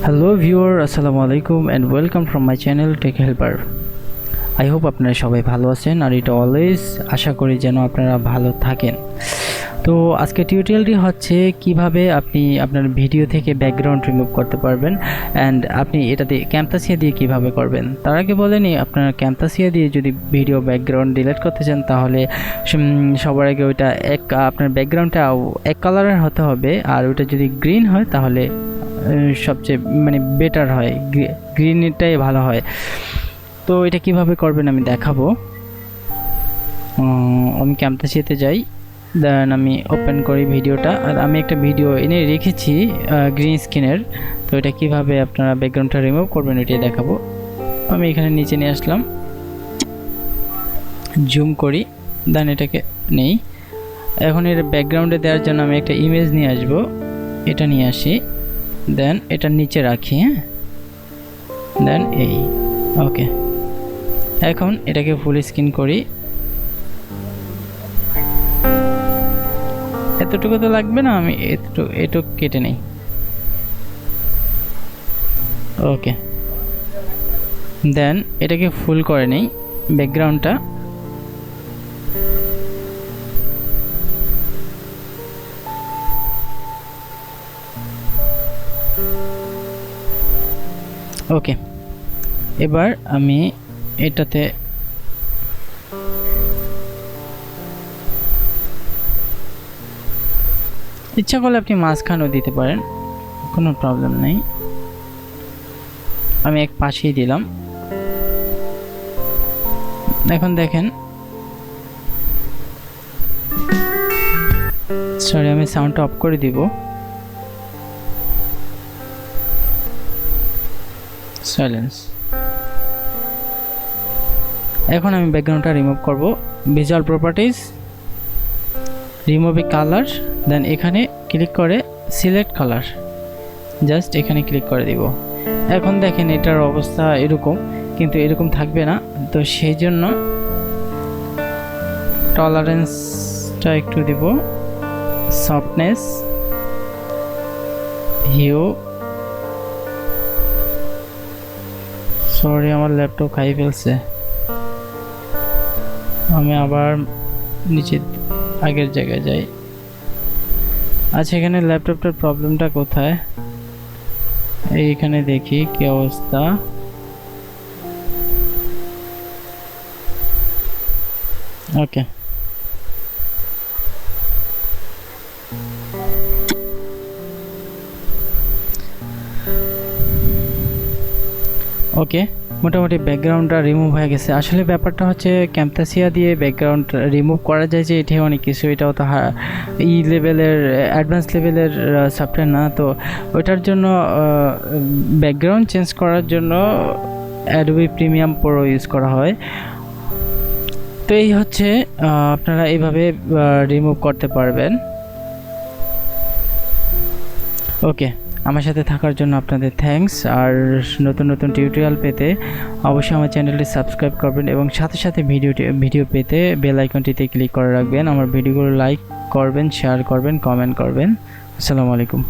Hello viewer, আসসালামু আলাইকুম and welcome from my channel tech helper. I hope আপনারা সবাই ভালো আছেন, আর এটা অলওয়েজ আশা করি যেন আপনারা ভালো থাকেন। তো আজকে টিউটোরিয়ালটি হচ্ছে কিভাবে আপনি আপনার ভিডিও থেকে ব্যাকগ্রাউন্ড রিমুভ করতে পারবেন, অ্যান্ড আপনি এটাতে ক্যামতাসিয়া দিয়ে কিভাবে করবেন। তার আগে বলেনি, আপনার ক্যামতাসিয়া দিয়ে যদি ভিডিও ব্যাকগ্রাউন্ড ডিলিট করতে চান তাহলে সবার আগে ওইটা আপনার ব্যাকগ্রাউন্ডটা এক কালারের হতে হবে, আর ওইটা যদি গ্রিন হয় তাহলে সবচেয়ে বেটার হয়, গ্রিনটাই ভালো হয়। তো এটা কিভাবে করবেন আমি দেখাবো। আমি ক্যামতাসিয়াতে যাই, দেন আমি ওপেন করি ভিডিওটা, আর আমি একটা ভিডিও এনে রেখেছি গ্রিন স্ক্রিনের। তো এটা কিভাবে আপনারা ব্যাকগ্রাউন্ডটা রিমুভ করবেন এটাই দেখাবো। আমি এখানে নিচে নিয়ে আসলাম, জুম করি, দেন এটাকে নেই। এখন এর ব্যাকগ্রাউন্ডে দেওয়ার জন্য আমি একটা ইমেজ নিয়ে আসব, এটা নিয়ে আসি, দেন এটা নিচে রাখি, হ্যাঁ, দেন এই ওকে। এখন এটাকে ফুল স্ক্রিন করি, এতটুকু তো লাগবে না, আমি এটুকু কেটে নেই, ওকে। দেন এটাকে ফুল করে নেই ব্যাকগ্রাউন্ডটা। ওকে, এবার আমি এটাতে ইচ্ছা করলে আপনি মাঝখানেও দিতে পারেন, কোনো প্রবলেম নেই। আমি এক পাশেই দিলাম। এখন দেখেন, সরি আমি সাউন্ডটা অফ করে দিব, সাইলেন্স। এখন আমি ব্যাকগ্রাউন্ডটা রিমুভ করব, ভিজুয়াল প্রপার্টিজ, রিমুভ এ কালার, দেন এখানে ক্লিক করে সিলেক্ট কালার, জাস্ট এখানে ক্লিক করে দিব। এখন দেখেন এটার অবস্থা এরকম, কিন্তু এরকম থাকবে না। তো সেই জন্য টলারেন্সটা একটু দিব, সফটনেস, হিউ, সরি আমার ল্যাপটপ খাই ফেলছে, আমি আবার নিচে আগের জায়গায় যাই। আচ্ছা, এখানে ল্যাপটপটার প্রবলেমটা কোথায়, এইখানে দেখি কি অবস্থা। ওকে, ওকে, মোটামুটি ব্যাকগ্রাউন্ডটা রিমুভ হয়ে গেছে। আসলে ব্যাপারটা হচ্ছে ক্যামতাসিয়া দিয়ে ব্যাকগ্রাউন্ড রিমুভ করা যায় যে, এটাই অনেক কিছু, এটাও তো লেভেলের অ্যাডভান্স লেভেলের সফটওয়্যার না। তো ওইটার জন্য ব্যাকগ্রাউন্ড চেঞ্জ করার জন্য অ্যাডোবি প্রিমিয়াম প্রো ইউজ করা হয়। তো এই হচ্ছে, আপনারা এইভাবে রিমুভ করতে পারবেন। ওকে, আমার সাথে থাকার জন্য আপনাদের থ্যাঙ্কস। আর নতুন নতুন টিউটোরিয়াল পেতে অবশ্যই আমার চ্যানেলটি সাবস্ক্রাইব করবেন, এবং সাথে সাথে ভিডিও পেতে বেল আইকনটিতে ক্লিক করে রাখবেন। আমার ভিডিওগুলো লাইক করবেন, শেয়ার করবেন, কমেন্ট করবেন। আসসালামু আলাইকুম।